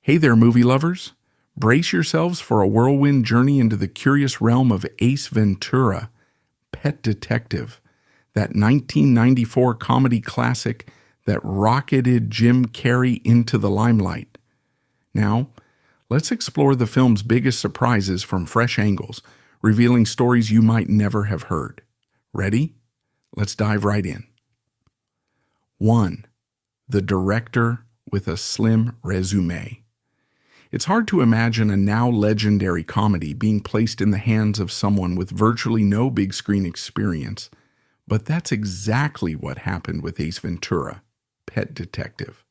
Hey there, movie lovers! Brace yourselves for a whirlwind journey into the curious realm of Ace Ventura, Pet Detective, that 1994 comedy classic that rocketed Jim Carrey into the limelight. Now, let's explore the film's biggest surprises from fresh angles, revealing stories you might never have heard. Ready? Let's dive right in. 1. The director with a slim résumé. It's hard to imagine a now legendary comedy being placed in the hands of someone with virtually no big screen experience, but that's exactly what happened with Ace Ventura, Pet Detective.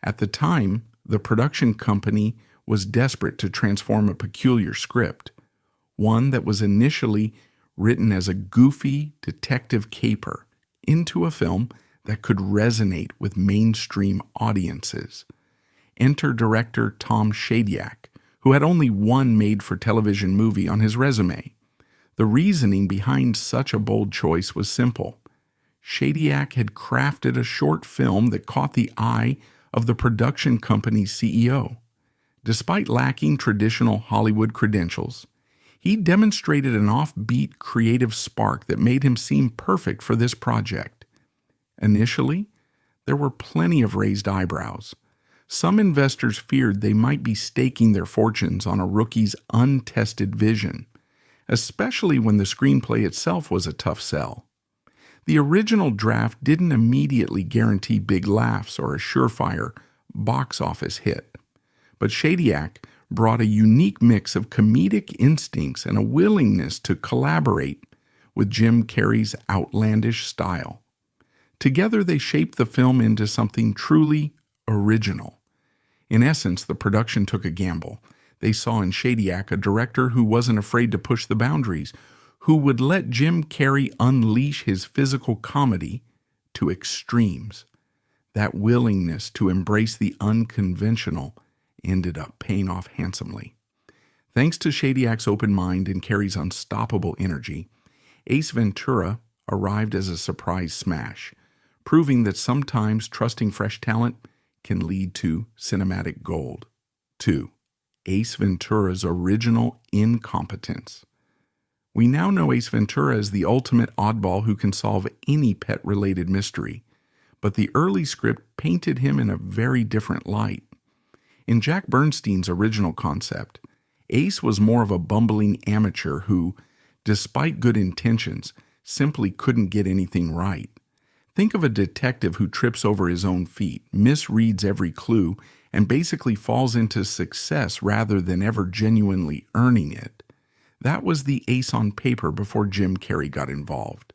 At the time, the production company was desperate to transform a peculiar script, one that was initially written as a goofy detective caper, into a film that could resonate with mainstream audiences. Enter director Tom Shadyac, who had only one made-for-television movie on his resume. The reasoning behind such a bold choice was simple. Shadyac had crafted a short film that caught the eye of the production company's CEO. Despite lacking traditional Hollywood credentials, he demonstrated an offbeat creative spark that made him seem perfect for this project. Initially, there were plenty of raised eyebrows. Some investors feared they might be staking their fortunes on a rookie's untested vision, especially when the screenplay itself was a tough sell. The original draft didn't immediately guarantee big laughs or a surefire box office hit, but Shadyac brought a unique mix of comedic instincts and a willingness to collaborate with Jim Carrey's outlandish style. Together they shaped the film into something truly original. In essence, the production took a gamble. They saw in Shadyac a director who wasn't afraid to push the boundaries, who would let Jim Carrey unleash his physical comedy to extremes. That willingness to embrace the unconventional ended up paying off handsomely. Thanks to Shadyac's open mind and Carrey's unstoppable energy, Ace Ventura arrived as a surprise smash, proving that sometimes trusting fresh talent can lead to cinematic gold. 2. Ace Ventura's original Incompetence. We now know Ace Ventura as the ultimate oddball who can solve any pet-related mystery, but the early script painted him in a very different light. In Jack Bernstein's original concept, Ace was more of a bumbling amateur who, despite good intentions, simply couldn't get anything right. Think of a detective who trips over his own feet, misreads every clue, and basically falls into success rather than ever genuinely earning it. That was the Ace on paper before Jim Carrey got involved.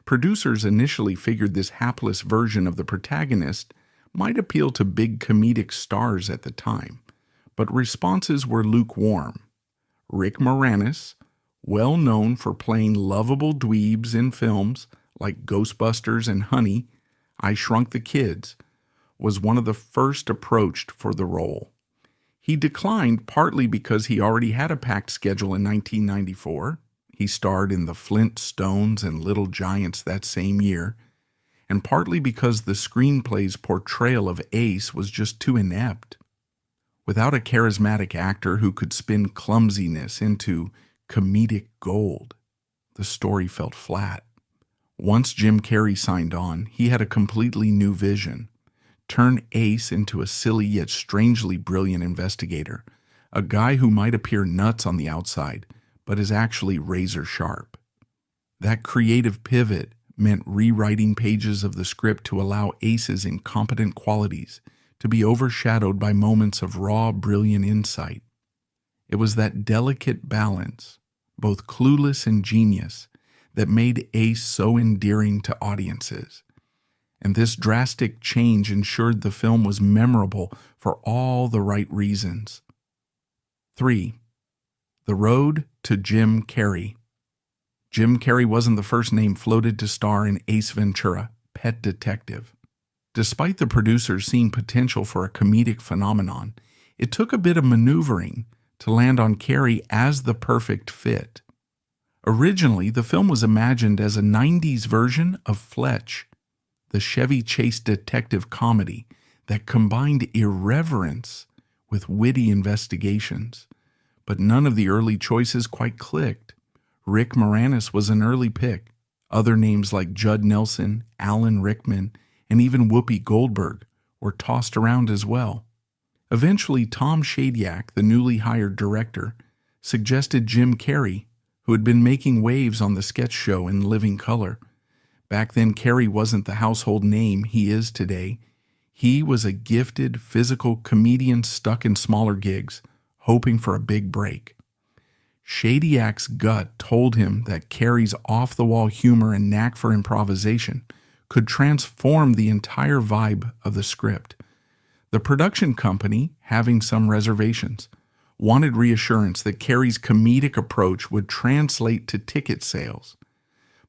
Producers initially figured this hapless version of the protagonist might appeal to big comedic stars at the time, but responses were lukewarm. Rick Moranis, well known for playing lovable dweebs in films like Ghostbusters and Honey, I Shrunk the Kids, was one of the first approached for the role. He declined partly because he already had a packed schedule in 1994. He starred in The Flintstones and Little Giants that same year, and partly because the screenplay's portrayal of Ace was just too inept. Without a charismatic actor who could spin clumsiness into comedic gold, the story felt flat. Once Jim Carrey signed on, he had a completely new vision. Turn Ace into a silly yet strangely brilliant investigator, a guy who might appear nuts on the outside, but is actually razor sharp. That creative pivot meant rewriting pages of the script to allow Ace's incompetent qualities to be overshadowed by moments of raw, brilliant insight. It was that delicate balance, both clueless and genius, that made Ace so endearing to audiences. And this drastic change ensured the film was memorable for all the right reasons. 3. The road to Jim Carrey. Jim Carrey wasn't the first name floated to star in Ace Ventura, Pet Detective. Despite the producers seeing potential for a comedic phenomenon, it took a bit of maneuvering to land on Carrey as the perfect fit. Originally, the film was imagined as a 90s version of Fletch, the Chevy Chase detective comedy that combined irreverence with witty investigations. But none of the early choices quite clicked. Rick Moranis was an early pick. Other names like Judd Nelson, Alan Rickman, and even Whoopi Goldberg were tossed around as well. Eventually, Tom Shadyac, the newly hired director, suggested Jim Carrey, who had been making waves on the sketch show In Living Color. Back then, Carrey wasn't the household name he is today. He was a gifted, physical comedian stuck in smaller gigs, hoping for a big break. Shadyac's gut told him that Carrey's off-the-wall humor and knack for improvisation could transform the entire vibe of the script. The production company, having some reservations, wanted reassurance that Carrey's comedic approach would translate to ticket sales.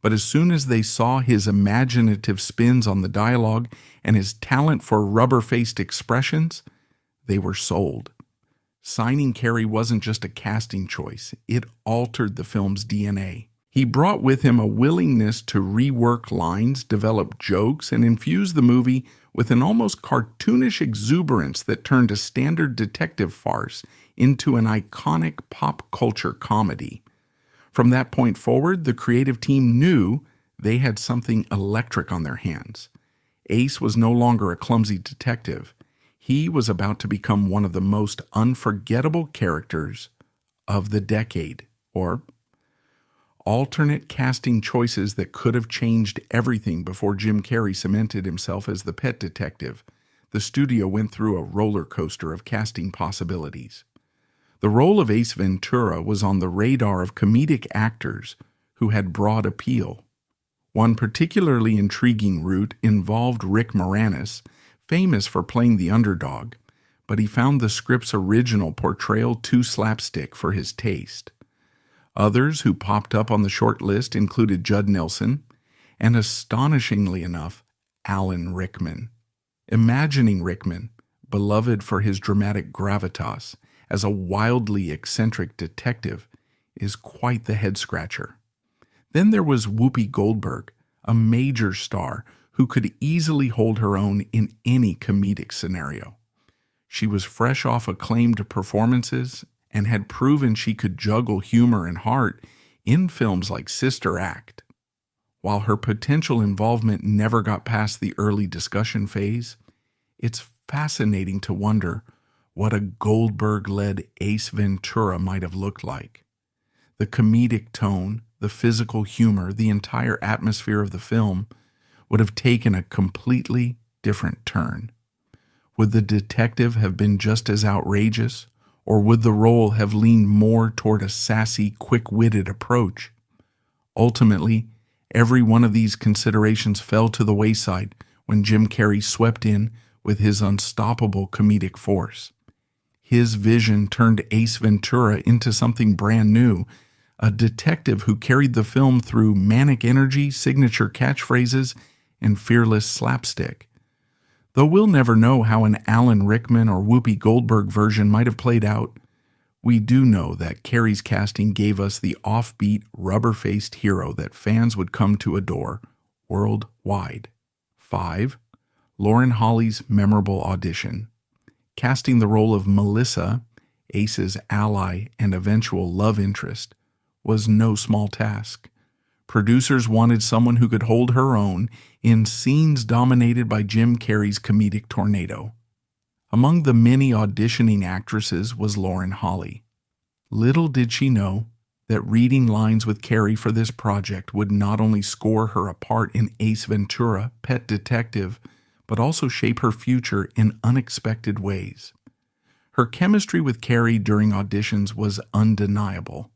But as soon as they saw his imaginative spins on the dialogue and his talent for rubber-faced expressions, they were sold. Signing Carrey wasn't just a casting choice, it altered the film's DNA. He brought with him a willingness to rework lines, develop jokes, and infuse the movie with an almost cartoonish exuberance that turned a standard detective farce into an iconic pop culture comedy. From that point forward, the creative team knew they had something electric on their hands. Ace was no longer a clumsy detective. He was about to become one of the most unforgettable characters of the decade, or alternate casting choices that could have changed everything before Jim Carrey cemented himself as the pet detective. The studio went through a roller coaster of casting possibilities. The role of Ace Ventura was on the radar of comedic actors who had broad appeal. One particularly intriguing route involved Rick Moranis, famous for playing the underdog, but he found the script's original portrayal too slapstick for his taste. Others who popped up on the short list included Judd Nelson and, astonishingly enough, Alan Rickman. Imagining Rickman, beloved for his dramatic gravitas, as a wildly eccentric detective, is quite the head-scratcher. Then there was Whoopi Goldberg, a major star who could easily hold her own in any comedic scenario. She was fresh off acclaimed performances and had proven she could juggle humor and heart in films like Sister Act. While her potential involvement never got past the early discussion phase, it's fascinating to wonder what a Goldberg-led Ace Ventura might have looked like. The comedic tone, the physical humor, the entire atmosphere of the film would have taken a completely different turn. Would the detective have been just as outrageous, or would the role have leaned more toward a sassy, quick-witted approach? Ultimately, every one of these considerations fell to the wayside when Jim Carrey swept in with his unstoppable comedic force. His vision turned Ace Ventura into something brand new, a detective who carried the film through manic energy, signature catchphrases, and fearless slapstick. Though we'll never know how an Alan Rickman or Whoopi Goldberg version might have played out, we do know that Carrey's casting gave us the offbeat, rubber-faced hero that fans would come to adore worldwide. 5. Lauren Holly's memorable audition. Casting the role of Melissa, Ace's ally and eventual love interest, was no small task. Producers wanted someone who could hold her own in scenes dominated by Jim Carrey's comedic tornado. Among the many auditioning actresses was Lauren Holly. Little did she know that reading lines with Carrey for this project would not only score her apart in Ace Ventura, Pet Detective, but also shape her future in unexpected ways. Her chemistry with Carrey during auditions was undeniable.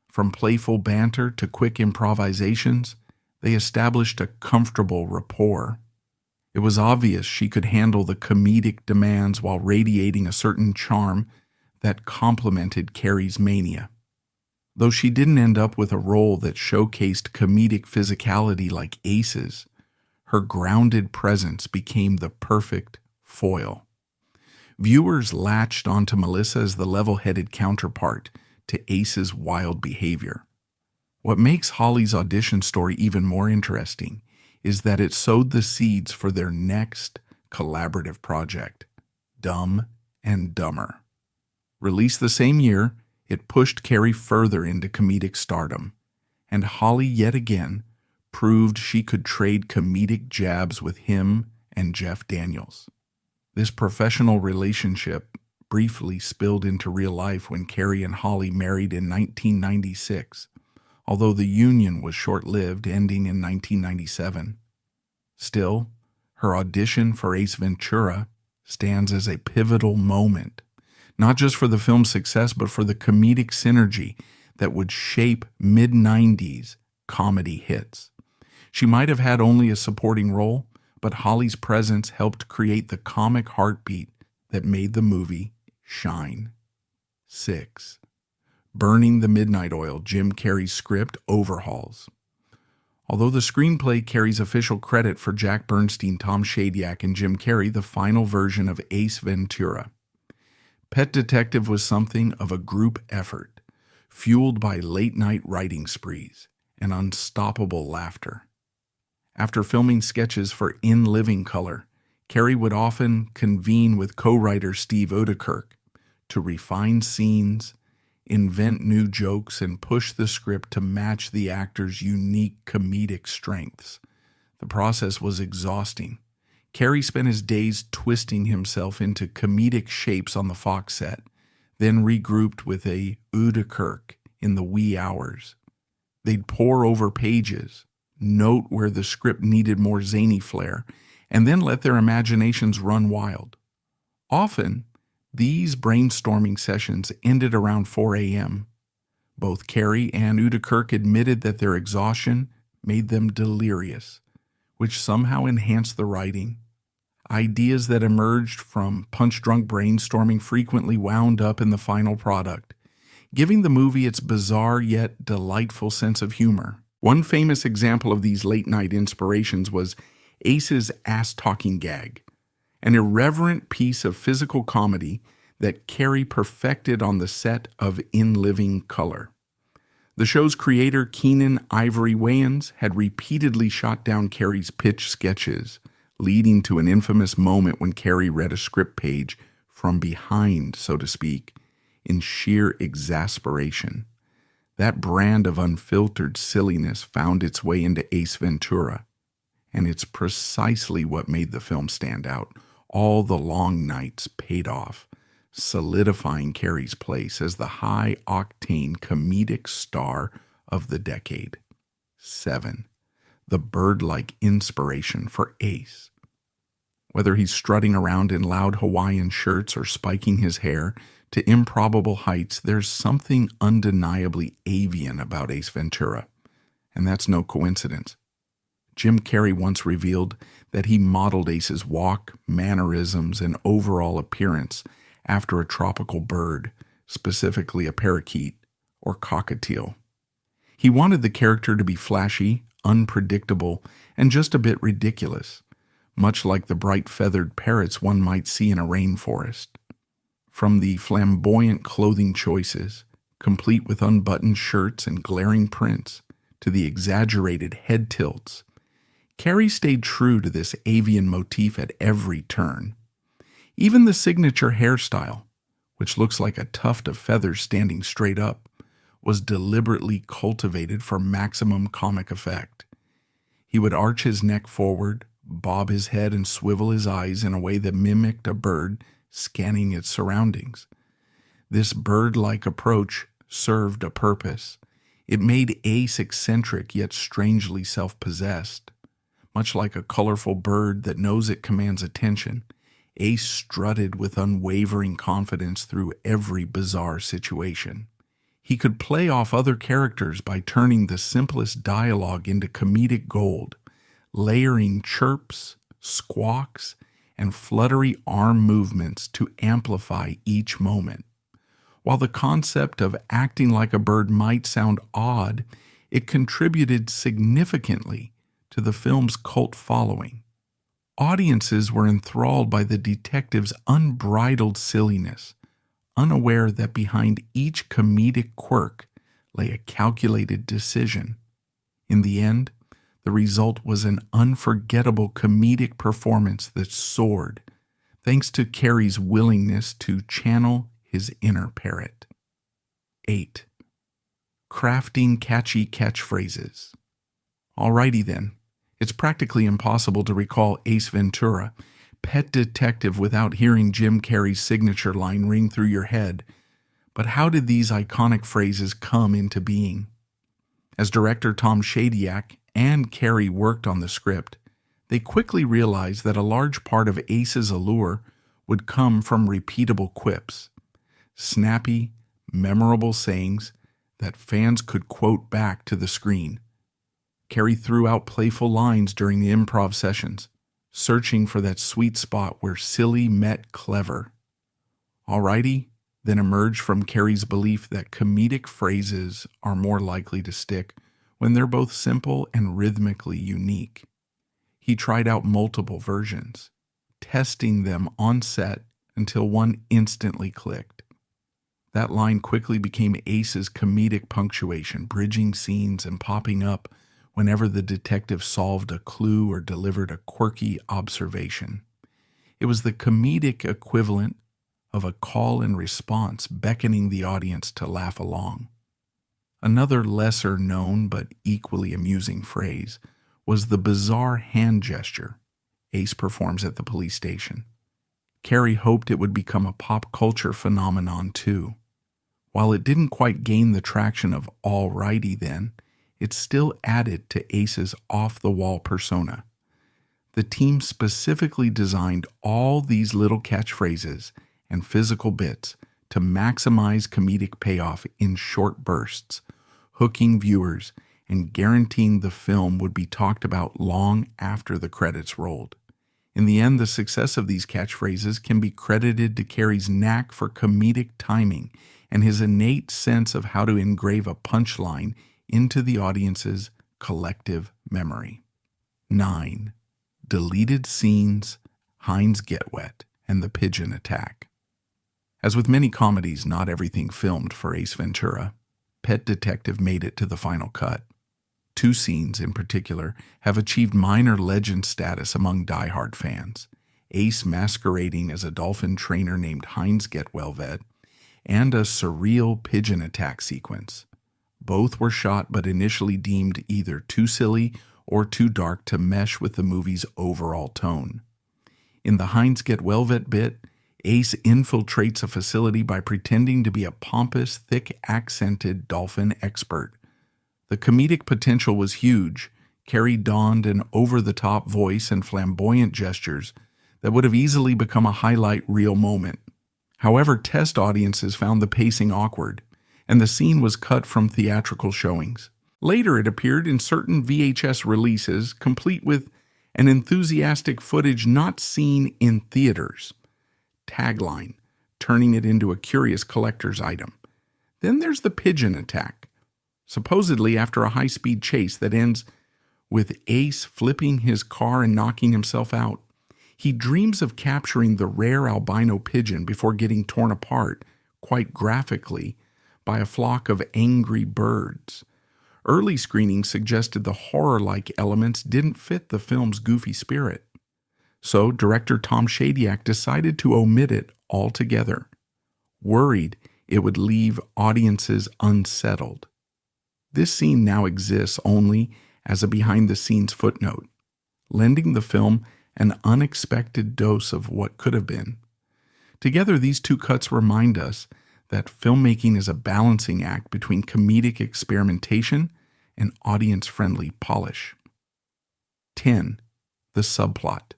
From playful banter to quick improvisations, they established a comfortable rapport. It was obvious she could handle the comedic demands while radiating a certain charm that complemented Carrey's mania. Though she didn't end up with a role that showcased comedic physicality like Ace's, her grounded presence became the perfect foil. Viewers latched onto Melissa as the level-headed counterpart to Ace's wild behavior. What makes Holly's audition story even more interesting is that it sowed the seeds for their next collaborative project, Dumb and Dumber. Released the same year, it pushed Carrey further into comedic stardom, and Holly yet again proved she could trade comedic jabs with him and Jeff Daniels. This professional relationship briefly spilled into real life when Carrey and Holly married in 1996, although the union was short-lived, ending in 1997. Still, her audition for Ace Ventura stands as a pivotal moment, not just for the film's success, but for the comedic synergy that would shape mid-90s comedy hits. She might have had only a supporting role, but Holly's presence helped create the comic heartbeat that made the movie shine. 6. Burning the Midnight Oil, Jim Carrey's script, Overhauls. Although the screenplay carries official credit for Jack Bernstein, Tom Shadyac, and Jim Carrey, the final version of Ace Ventura. Pet Detective was something of a group effort, fueled by late-night writing sprees and unstoppable laughter. After filming sketches for In Living Color, Carrey would often convene with co-writer Steve Oedekerk to refine scenes, invent new jokes, and push the script to match the actor's unique comedic strengths. The process was exhausting. Carrey spent his days twisting himself into comedic shapes on the Fox set, then regrouped with a Oedekerk in the wee hours. They'd pore over pages, note where the script needed more zany flair, and then let their imaginations run wild. Often, these brainstorming sessions ended around 4 a.m. Both Carrey and Oedekerk admitted that their exhaustion made them delirious, which somehow enhanced the writing. Ideas that emerged from punch-drunk brainstorming frequently wound up in the final product, giving the movie its bizarre yet delightful sense of humor. One famous example of these late-night inspirations was Ace's ass-talking gag, an irreverent piece of physical comedy that Carrey perfected on the set of In Living Color. The show's creator, Keenan Ivory Wayans, had repeatedly shot down Carrey's pitch sketches, leading to an infamous moment when Carrey read a script page from behind, so to speak, in sheer exasperation. That brand of unfiltered silliness found its way into Ace Ventura, and it's precisely what made the film stand out. All the long nights paid off, solidifying Carrey's place as the high-octane comedic star of the decade. 7. The Birdlike Inspiration for Ace. Whether he's strutting around in loud Hawaiian shirts or spiking his hair to improbable heights, there's something undeniably avian about Ace Ventura, and that's no coincidence. Jim Carrey once revealed that he modeled Ace's walk, mannerisms, and overall appearance after a tropical bird, specifically a parakeet or cockatiel. He wanted the character to be flashy, unpredictable, and just a bit ridiculous, much like the bright feathered parrots one might see in a rainforest. From the flamboyant clothing choices, complete with unbuttoned shirts and glaring prints, to the exaggerated head tilts, Carrey stayed true to this avian motif at every turn. Even the signature hairstyle, which looks like a tuft of feathers standing straight up, was deliberately cultivated for maximum comic effect. He would arch his neck forward, bob his head, and swivel his eyes in a way that mimicked a bird scanning its surroundings. This bird-like approach served a purpose. It made Ace eccentric yet strangely self-possessed. Much like a colorful bird that knows it commands attention, Ace strutted with unwavering confidence through every bizarre situation. He could play off other characters by turning the simplest dialogue into comedic gold, layering chirps, squawks, and fluttery arm movements to amplify each moment. While the concept of acting like a bird might sound odd, it contributed significantly to the film's cult following. Audiences were enthralled by the detective's unbridled silliness, unaware that behind each comedic quirk lay a calculated decision. In the end, the result was an unforgettable comedic performance that soared, thanks to Carrey's willingness to channel his inner parrot. 8. Crafting catchy catchphrases. Alrighty then, it's practically impossible to recall Ace Ventura, Pet Detective, without hearing Jim Carrey's signature line ring through your head. But how did these iconic phrases come into being? As director Tom Shadyac and Carrey worked on the script, they quickly realized that a large part of Ace's allure would come from repeatable quips, snappy, memorable sayings that fans could quote back to the screen. Carrey threw out playful lines during the improv sessions, searching for that sweet spot where silly met clever. Alrighty then emerged from Carrey's belief that comedic phrases are more likely to stick when they're both simple and rhythmically unique. He tried out multiple versions, testing them on set until one instantly clicked. That line quickly became Ace's comedic punctuation, bridging scenes and popping up whenever the detective solved a clue or delivered a quirky observation. It was the comedic equivalent of a call and response, beckoning the audience to laugh along. Another lesser known but equally amusing phrase was the bizarre hand gesture Ace performs at the police station. Carrey hoped it would become a pop culture phenomenon too. While it didn't quite gain the traction of all righty then, it still added to Ace's off-the-wall persona. The team specifically designed all these little catchphrases and physical bits to maximize comedic payoff in short bursts, hooking viewers and guaranteeing the film would be talked about long after the credits rolled. In the end, the success of these catchphrases can be credited to Carrey's knack for comedic timing and his innate sense of how to engrave a punchline into the audience's collective memory. 9. Deleted scenes, Hines Getwet, and the Pigeon attack. As with many comedies, not everything filmed for Ace Ventura, Pet Detective made it to the final cut. 2 scenes, in particular, have achieved minor legend status among diehard fans: Ace masquerading as a dolphin trainer named Hines Getwet, and a surreal pigeon attack sequence. Both were shot but initially deemed either too silly or too dark to mesh with the movie's overall tone. In the Hines Getwet bit, Ace infiltrates a facility by pretending to be a pompous, thick-accented dolphin expert. The comedic potential was huge. Carrey donned an over-the-top voice and flamboyant gestures that would have easily become a highlight reel moment. However, test audiences found the pacing awkward, and the scene was cut from theatrical showings. Later, it appeared in certain VHS releases, complete with an enthusiastic footage not seen in theaters. Tagline, turning it into a curious collector's item. Then there's the pigeon attack, supposedly after a high-speed chase that ends with Ace flipping his car and knocking himself out. He dreams of capturing the rare albino pigeon before getting torn apart, quite graphically, by a flock of angry birds. Early screenings suggested the horror-like elements didn't fit the film's goofy spirit. So director Tom Shadyac decided to omit it altogether, worried it would leave audiences unsettled. This scene now exists only as a behind-the-scenes footnote, lending the film an unexpected dose of what could have been. Together, these 2 cuts remind us that filmmaking is a balancing act between comedic experimentation and audience-friendly polish. 10. The subplot.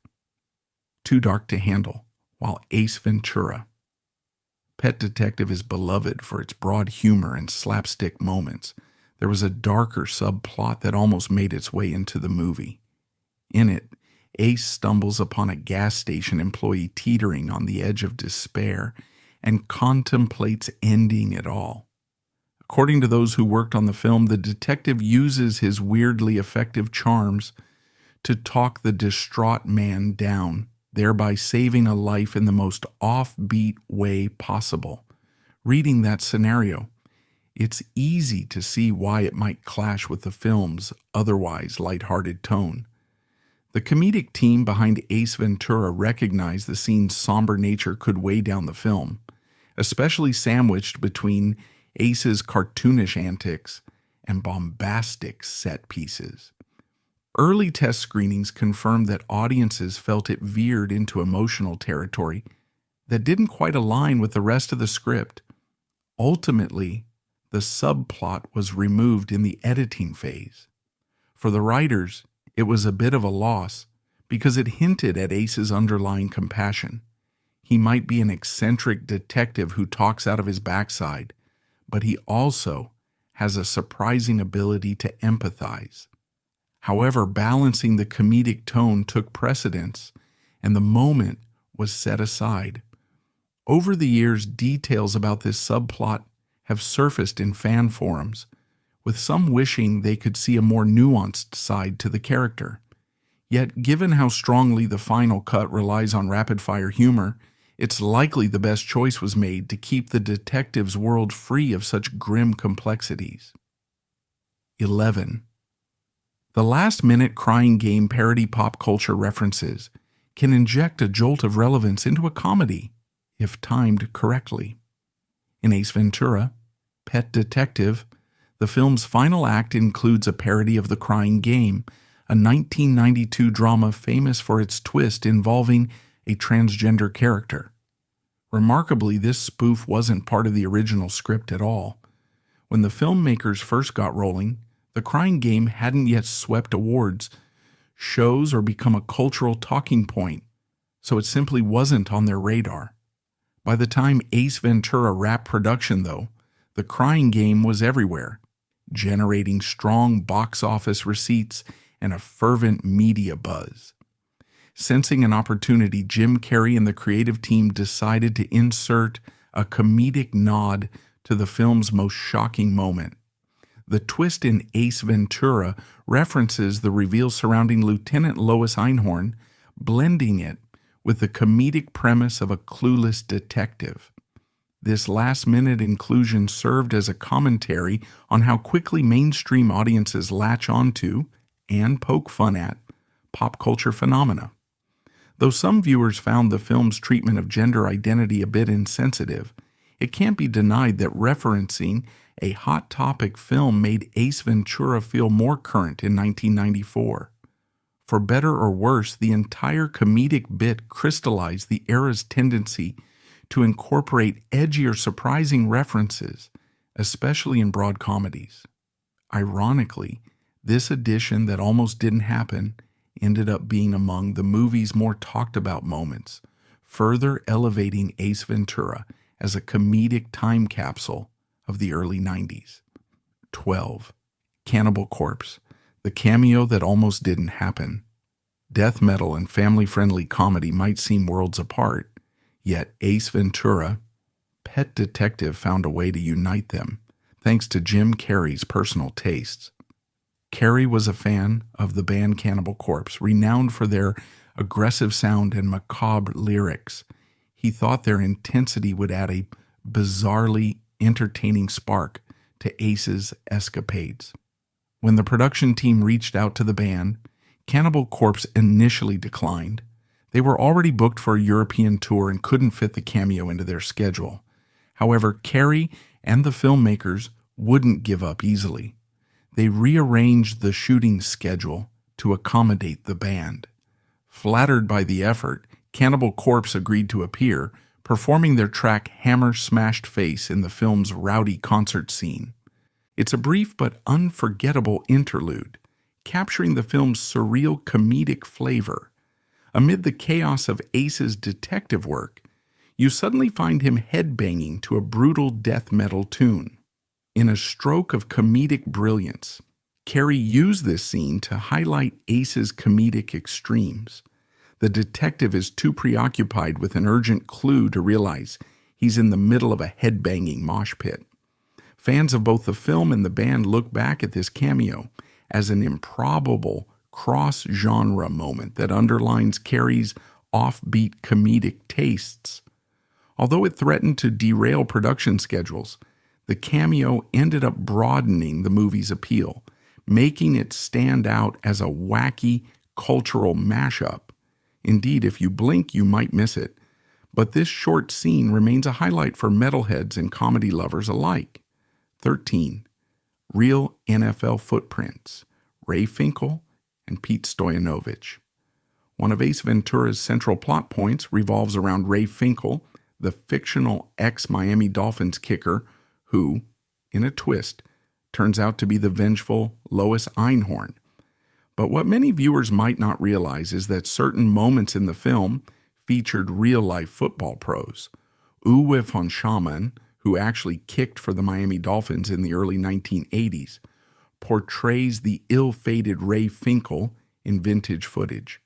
Too dark to handle, while Ace Ventura. Pet Detective is beloved for its broad humor and slapstick moments. There was a darker subplot that almost made its way into the movie. In it, Ace stumbles upon a gas station employee teetering on the edge of despair and contemplates ending it all. According to those who worked on the film, the detective uses his weirdly effective charms to talk the distraught man down, thereby saving a life in the most offbeat way possible. Reading that scenario, it's easy to see why it might clash with the film's otherwise lighthearted tone. The comedic team behind Ace Ventura recognized the scene's somber nature could weigh down the film, especially sandwiched between Ace's cartoonish antics and bombastic set pieces. Early test screenings confirmed that audiences felt it veered into emotional territory that didn't quite align with the rest of the script. Ultimately, the subplot was removed in the editing phase. For the writers, it was a bit of a loss because it hinted at Ace's underlying compassion. He might be an eccentric detective who talks out of his backside, but he also has a surprising ability to empathize. However, balancing the comedic tone took precedence, and the moment was set aside. Over the years, details about this subplot have surfaced in fan forums, with some wishing they could see a more nuanced side to the character. Yet, given how strongly the final cut relies on rapid-fire humor, it's likely the best choice was made to keep the detective's world free of such grim complexities. 11. The last-minute crying game parody pop culture references can inject a jolt of relevance into a comedy, if timed correctly. In Ace Ventura, Pet Detective, the film's final act includes a parody of The Crying Game, a 1992 drama famous for its twist involving a transgender character. Remarkably, this spoof wasn't part of the original script at all. When the filmmakers first got rolling, The Crying Game hadn't yet swept awards, shows, or become a cultural talking point, so it simply wasn't on their radar. By the time Ace Ventura wrapped production, though, The Crying Game was everywhere, generating strong box office receipts and a fervent media buzz. Sensing an opportunity, Jim Carrey and the creative team decided to insert a comedic nod to the film's most shocking moment. The twist in Ace Ventura references the reveal surrounding Lieutenant Lois Einhorn, blending it with the comedic premise of a clueless detective. This last-minute inclusion served as a commentary on how quickly mainstream audiences latch onto and poke fun at pop culture phenomena. Though some viewers found the film's treatment of gender identity a bit insensitive, it can't be denied that referencing a hot topic film made Ace Ventura feel more current in 1994. For better or worse, the entire comedic bit crystallized the era's tendency to incorporate edgy or surprising references, especially in broad comedies. Ironically, this addition that almost didn't happen ended up being among the movie's more talked about moments, further elevating Ace Ventura as a comedic time capsule of the early 90s. 12. Cannibal Corpse, the cameo that almost didn't happen. Death metal and family-friendly comedy might seem worlds apart, yet Ace Ventura, Pet Detective found a way to unite them, thanks to Jim Carrey's personal tastes. Carrey was a fan of the band Cannibal Corpse, renowned for their aggressive sound and macabre lyrics. He thought their intensity would add a bizarrely entertaining spark to Ace's escapades. When the production team reached out to the band, Cannibal Corpse initially declined. They were already booked for a European tour and couldn't fit the cameo into their schedule. However, Carrey and the filmmakers wouldn't give up easily. They rearranged the shooting schedule to accommodate the band. Flattered by the effort, Cannibal Corpse agreed to appear, performing their track Hammer Smashed Face in the film's rowdy concert scene. It's a brief but unforgettable interlude, capturing the film's surreal comedic flavor. Amid the chaos of Ace's detective work, you suddenly find him headbanging to a brutal death metal tune. In a stroke of comedic brilliance, Carrey used this scene to highlight Ace's comedic extremes. The detective is too preoccupied with an urgent clue to realize he's in the middle of a headbanging mosh pit. Fans of both the film and the band look back at this cameo as an improbable cross-genre moment that underlines Carrey's offbeat comedic tastes. Although it threatened to derail production schedules, the cameo ended up broadening the movie's appeal, making it stand out as a wacky cultural mashup. Indeed, if you blink, you might miss it. But this short scene remains a highlight for metalheads and comedy lovers alike. 13. Real NFL footprints. Ray Finkle and Pete Stoyanovich. One of Ace Ventura's central plot points revolves around Ray Finkle, the fictional ex-Miami Dolphins kicker who, in a twist, turns out to be the vengeful Lois Einhorn. But what many viewers might not realize is that certain moments in the film featured real-life football pros. Uwe von Schamann, who actually kicked for the Miami Dolphins in the early 1980s, portrays the ill-fated Ray Finkle in vintage footage.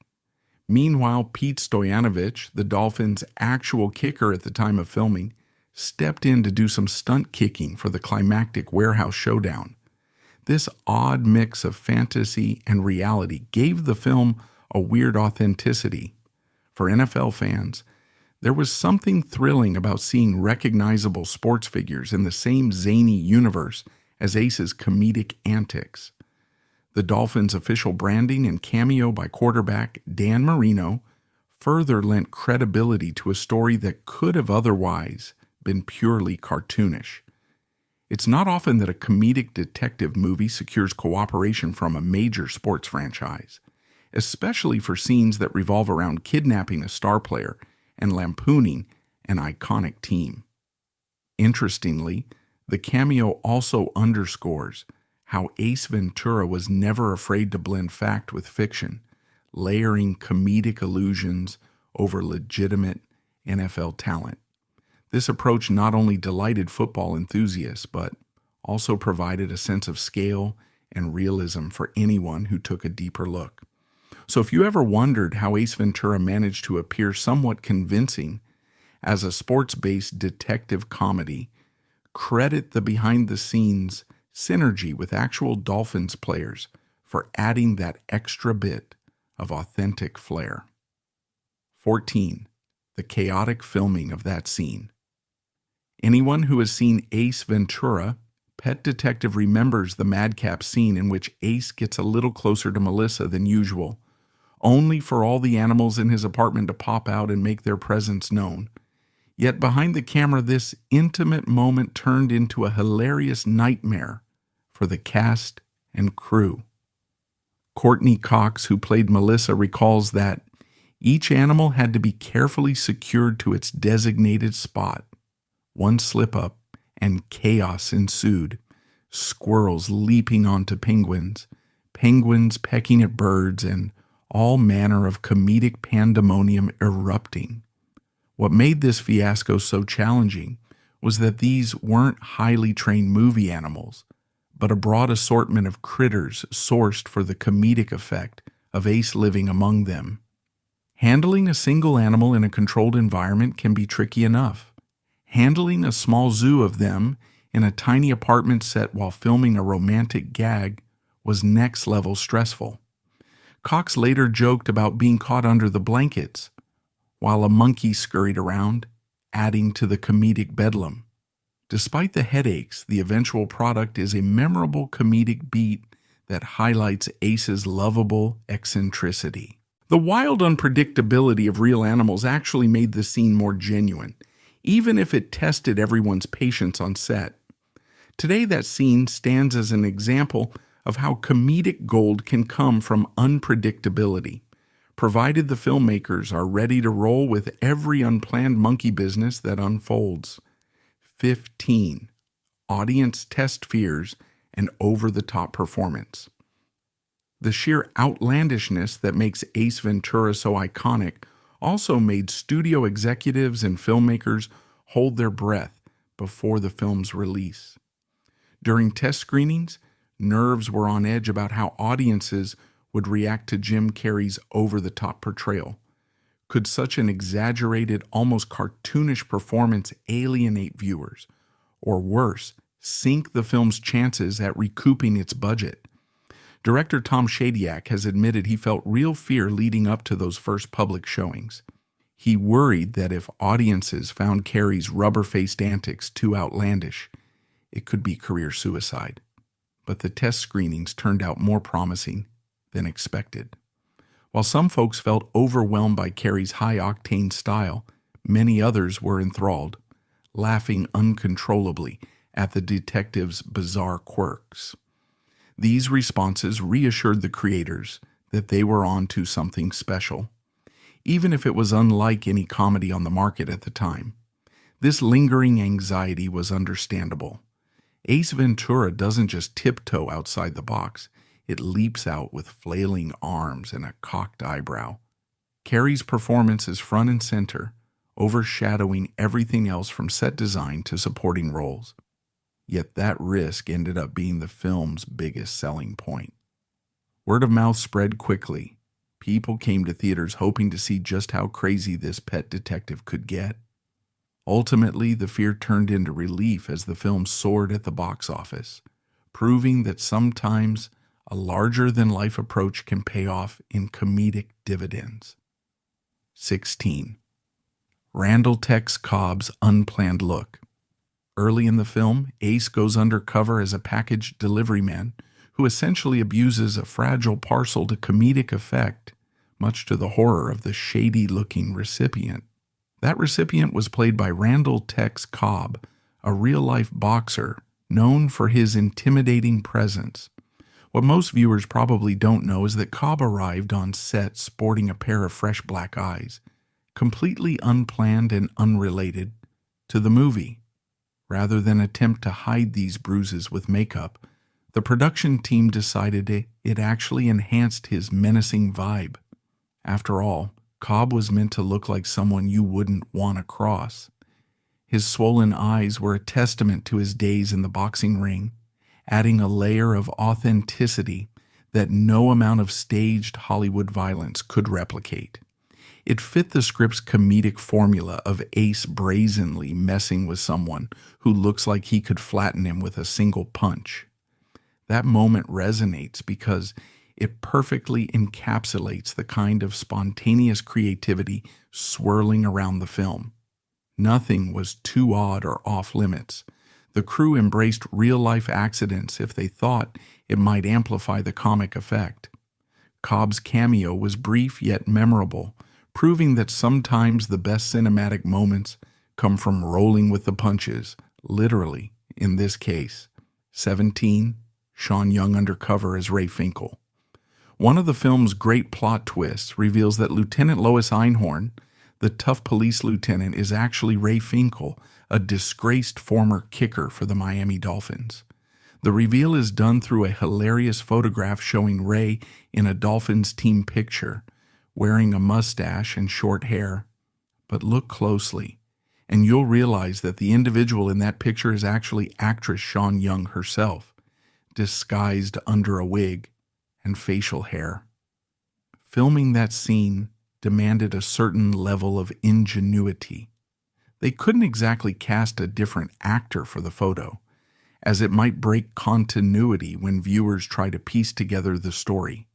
Meanwhile, Pete Stoyanovich, the Dolphins' actual kicker at the time of filming, stepped in to do some stunt kicking for the climactic warehouse showdown. This odd mix of fantasy and reality gave the film a weird authenticity. For NFL fans, there was something thrilling about seeing recognizable sports figures in the same zany universe as Ace's comedic antics. The Dolphins' official branding and cameo by quarterback Dan Marino further lent credibility to a story that could have otherwise been purely cartoonish. It's not often that a comedic detective movie secures cooperation from a major sports franchise, especially for scenes that revolve around kidnapping a star player and lampooning an iconic team. Interestingly, the cameo also underscores how Ace Ventura was never afraid to blend fact with fiction, layering comedic illusions over legitimate NFL talent. This approach not only delighted football enthusiasts, but also provided a sense of scale and realism for anyone who took a deeper look. So if you ever wondered how Ace Ventura managed to appear somewhat convincing as a sports-based detective comedy, credit the behind-the-scenes synergy with actual Dolphins players for adding that extra bit of authentic flair. 14. The chaotic filming of that scene. Anyone who has seen Ace Ventura, Pet Detective, remembers the madcap scene in which Ace gets a little closer to Melissa than usual, only for all the animals in his apartment to pop out and make their presence known. Yet behind the camera, this intimate moment turned into a hilarious nightmare for the cast and crew. Courtney Cox, who played Melissa, recalls that each animal had to be carefully secured to its designated spot. One slip-up and chaos ensued. Squirrels leaping onto penguins, penguins pecking at birds, and all manner of comedic pandemonium erupting. What made this fiasco so challenging was that these weren't highly trained movie animals, but a broad assortment of critters sourced for the comedic effect of Ace living among them. Handling a single animal in a controlled environment can be tricky enough. Handling a small zoo of them in a tiny apartment set while filming a romantic gag was next-level stressful. Cox later joked about being caught under the blankets, while a monkey scurried around, adding to the comedic bedlam. Despite the headaches, the eventual product is a memorable comedic beat that highlights Ace's lovable eccentricity. The wild unpredictability of real animals actually made the scene more genuine, even if it tested everyone's patience on set. Today, that scene stands as an example of how comedic gold can come from unpredictability, provided the filmmakers are ready to roll with every unplanned monkey business that unfolds. 15. Audience test fears and over-the-top performance. The sheer outlandishness that makes Ace Ventura so iconic also made studio executives and filmmakers hold their breath before the film's release. During test screenings, nerves were on edge about how audiences would react to Jim Carrey's over-the-top portrayal. Could such an exaggerated, almost cartoonish performance alienate viewers, or worse, sink the film's chances at recouping its budget? Director Tom Shadyac has admitted he felt real fear leading up to those first public showings. He worried that if audiences found Carrey's rubber-faced antics too outlandish, it could be career suicide. But the test screenings turned out more promising than expected. While some folks felt overwhelmed by Carrey's high-octane style, Many others were enthralled, laughing uncontrollably at the detective's bizarre quirks. These responses reassured the creators that they were on to something special, even if it was unlike any comedy on the market at the time. This lingering anxiety was understandable. Ace Ventura doesn't just tiptoe outside the box, it leaps out with flailing arms and a cocked eyebrow. Carrey's performance is front and center, overshadowing everything else from set design to supporting roles. Yet that risk ended up being the film's biggest selling point. Word of mouth spread quickly. People came to theaters hoping to see just how crazy this pet detective could get. Ultimately, the fear turned into relief as the film soared at the box office, proving that sometimes a larger-than-life approach can pay off in comedic dividends. 16. Randall Tex Cobb's unplanned look. Early in the film, Ace goes undercover as a package delivery man who essentially abuses a fragile parcel to comedic effect, much to the horror of the shady-looking recipient. That recipient was played by Randall Tex Cobb, a real-life boxer known for his intimidating presence. What most viewers probably don't know is that Cobb arrived on set sporting a pair of fresh black eyes, completely unplanned and unrelated to the movie. Rather than attempt to hide these bruises with makeup, the production team decided it actually enhanced his menacing vibe. After all, Cobb was meant to look like someone you wouldn't want to cross. His swollen eyes were a testament to his days in the boxing ring, adding a layer of authenticity that no amount of staged Hollywood violence could replicate. It fit the script's comedic formula of Ace brazenly messing with someone who looks like he could flatten him with a single punch. That moment resonates because it perfectly encapsulates the kind of spontaneous creativity swirling around the film. Nothing was too odd or off limits. The crew embraced real-life accidents if they thought it might amplify the comic effect. Cobb's cameo was brief yet memorable, proving that sometimes the best cinematic moments come from rolling with the punches, literally, in this case. 17. Sean Young Undercover as Ray Finkle. One of the film's great plot twists reveals that Lieutenant Lois Einhorn, the tough police lieutenant, is actually Ray Finkle, a disgraced former kicker for the Miami Dolphins. The reveal is done through a hilarious photograph showing Ray in a Dolphins team picture, wearing a mustache and short hair. But look closely, and you'll realize that the individual in that picture is actually actress Sean Young herself, disguised under a wig and facial hair. Filming that scene demanded a certain level of ingenuity. They couldn't exactly cast a different actor for the photo, as it might break continuity when viewers try to piece together the story.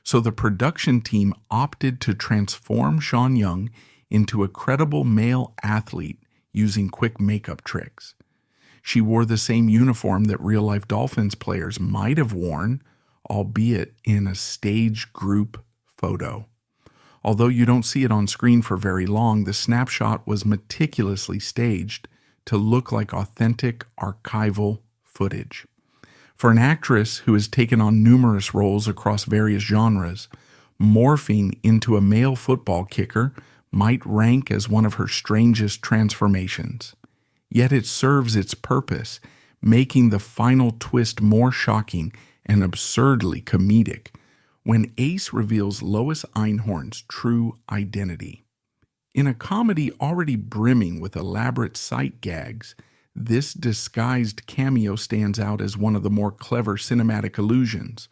So the production team opted to transform Sean Young into a credible male athlete using quick makeup tricks. She wore the same uniform that real-life Dolphins players might have worn, albeit in a stage group photo. Although you don't see it on screen for very long, the snapshot was meticulously staged to look like authentic archival footage. For an actress who has taken on numerous roles across various genres, morphing into a male football kicker might rank as one of her strangest transformations. Yet it serves its purpose, making the final twist more shocking and absurdly comedic when Ace reveals Lois Einhorn's true identity. In a comedy already brimming with elaborate sight gags, this disguised cameo stands out as one of the more clever cinematic illusions,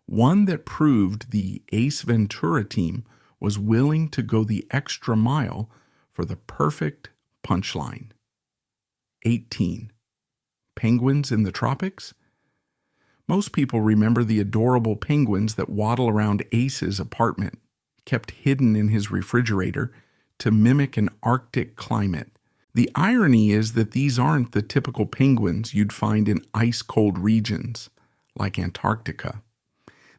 one that proved the Ace Ventura team was willing to go the extra mile for the perfect punchline. 18. Penguins in the Tropics? Most people remember the adorable penguins that waddle around Ace's apartment, kept hidden in his refrigerator to mimic an Arctic climate. The irony is that these aren't the typical penguins you'd find in ice-cold regions, like Antarctica.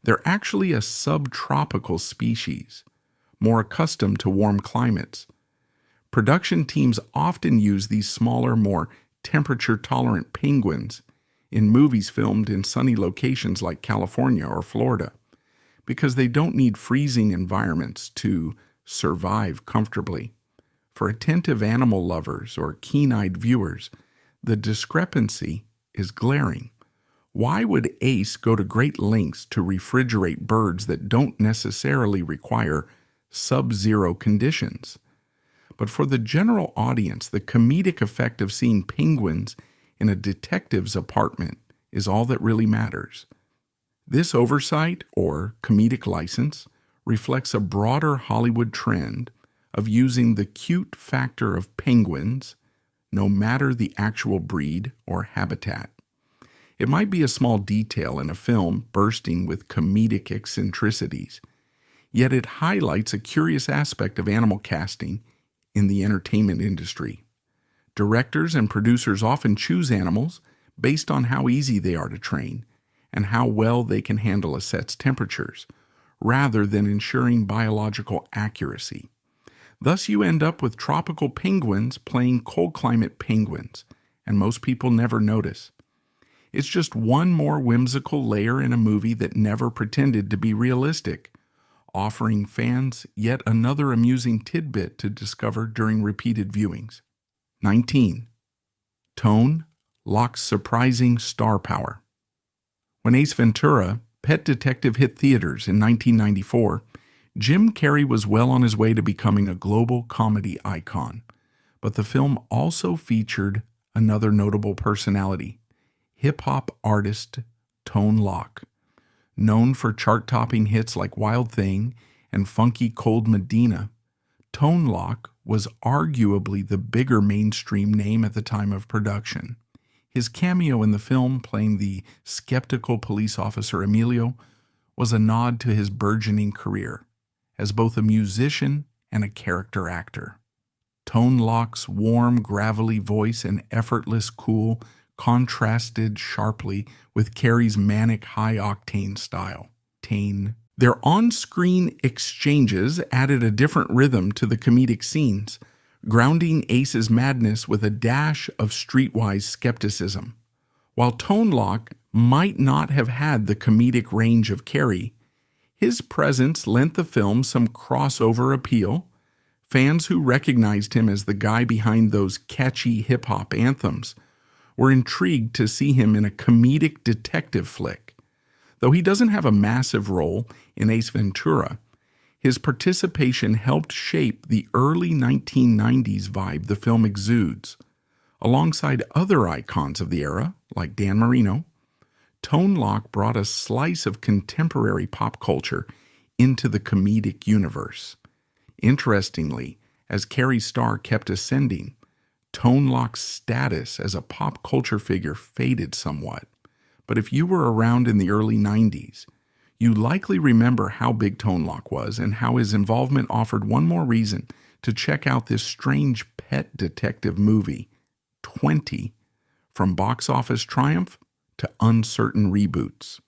They're actually a subtropical species, more accustomed to warm climates. Production teams often use these smaller, more temperature-tolerant penguins in movies filmed in sunny locations like California or Florida, because they don't need freezing environments to survive comfortably. For attentive animal lovers or keen-eyed viewers, the discrepancy is glaring. Why would Ace go to great lengths to refrigerate birds that don't necessarily require sub-zero conditions? But for the general audience, the comedic effect of seeing penguins in a detective's apartment is all that really matters. This oversight, or comedic license, reflects a broader Hollywood trend of using the cute factor of penguins, no matter the actual breed or habitat. It might be a small detail in a film bursting with comedic eccentricities, yet it highlights a curious aspect of animal casting in the entertainment industry. Directors and producers often choose animals based on how easy they are to train and how well they can handle a set's temperatures, rather than ensuring biological accuracy. Thus, you end up with tropical penguins playing cold climate penguins, and most people never notice. It's just one more whimsical layer in a movie that never pretended to be realistic, offering fans yet another amusing tidbit to discover during repeated viewings. 19. Tone locks surprising star power. When Ace Ventura, Pet Detective hit theaters in 1994, Jim Carrey was well on his way to becoming a global comedy icon. But the film also featured another notable personality, hip-hop artist Tone Loc. Known for chart-topping hits like Wild Thing and Funky Cold Medina, Tone Loc was arguably the bigger mainstream name at the time of production. His cameo in the film, playing the skeptical police officer Emilio, was a nod to his burgeoning career as both a musician and a character actor. Tone Loc's warm, gravelly voice and effortless cool contrasted sharply with Carrey's manic, high-octane style. Their on-screen exchanges added a different rhythm to the comedic scenes, grounding Ace's madness with a dash of streetwise skepticism. While Tone Loc might not have had the comedic range of Carrey, his presence lent the film some crossover appeal. Fans who recognized him as the guy behind those catchy hip-hop anthems were intrigued to see him in a comedic detective flick. Though he doesn't have a massive role in Ace Ventura, his participation helped shape the early 1990s vibe the film exudes. Alongside other icons of the era, like Dan Marino, Tone Loc brought a slice of contemporary pop culture into the comedic universe. Interestingly, as Carrey's star kept ascending, Tone Loc's status as a pop culture figure faded somewhat. But if you were around in the early 90s, you likely remember how big Tone Loc was and how his involvement offered one more reason to check out this strange pet detective movie, 20, from box office triumph to uncertain reboots.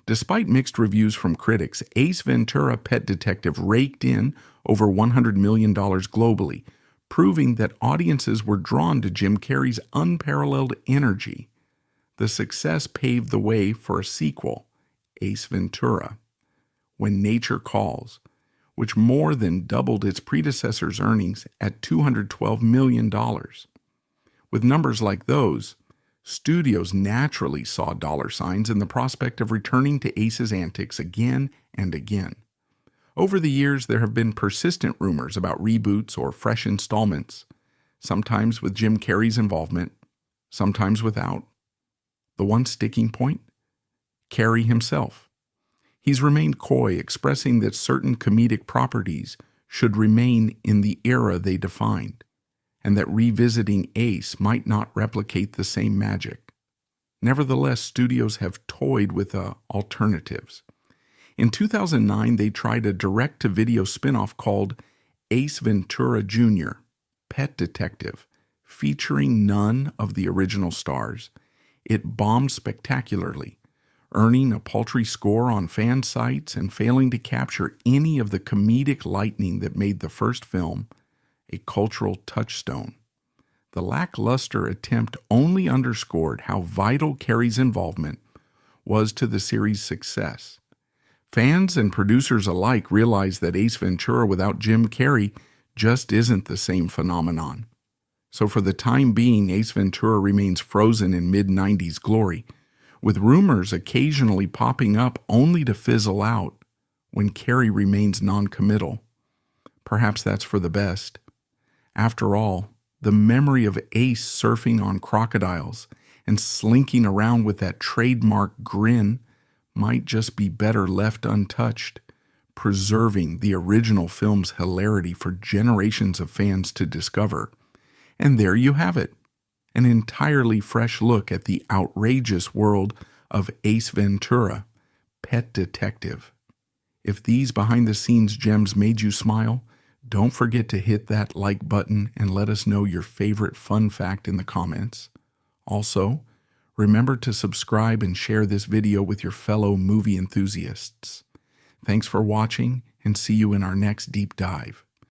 Despite mixed reviews from critics, Ace Ventura: Pet Detective raked in over $100 million globally, proving that audiences were drawn to Jim Carrey's unparalleled energy. The success paved the way for a sequel, Ace Ventura: When Nature Calls, which more than doubled its predecessor's earnings at $212 million. With numbers like those, studios naturally saw dollar signs in the prospect of returning to Ace's antics again and again. Over the years, there have been persistent rumors about reboots or fresh installments, sometimes with Jim Carrey's involvement, sometimes without. The one sticking point? Carrey himself. He's remained coy, expressing that certain comedic properties should remain in the era they defined, and that revisiting Ace might not replicate the same magic. Nevertheless, studios have toyed with alternatives. In 2009, they tried a direct-to-video spin-off called Ace Ventura Jr., Pet Detective, featuring none of the original stars. It bombed spectacularly, earning a paltry score on fan sites and failing to capture any of the comedic lightning that made the first film a cultural touchstone. The lackluster attempt only underscored how vital Carrey's involvement was to the series' success. Fans and producers alike realized that Ace Ventura without Jim Carrey just isn't the same phenomenon. So for the time being, Ace Ventura remains frozen in mid-90s glory, with rumors occasionally popping up only to fizzle out when Carrey remains non-committal. Perhaps that's for the best. After all, the memory of Ace surfing on crocodiles and slinking around with that trademark grin might just be better left untouched, preserving the original film's hilarity for generations of fans to discover. And there you have it, an entirely fresh look at the outrageous world of Ace Ventura, Pet Detective. If these behind-the-scenes gems made you smile, don't forget to hit that like button and let us know your favorite fun fact in the comments. Also, remember to subscribe and share this video with your fellow movie enthusiasts. Thanks for watching, and see you in our next deep dive.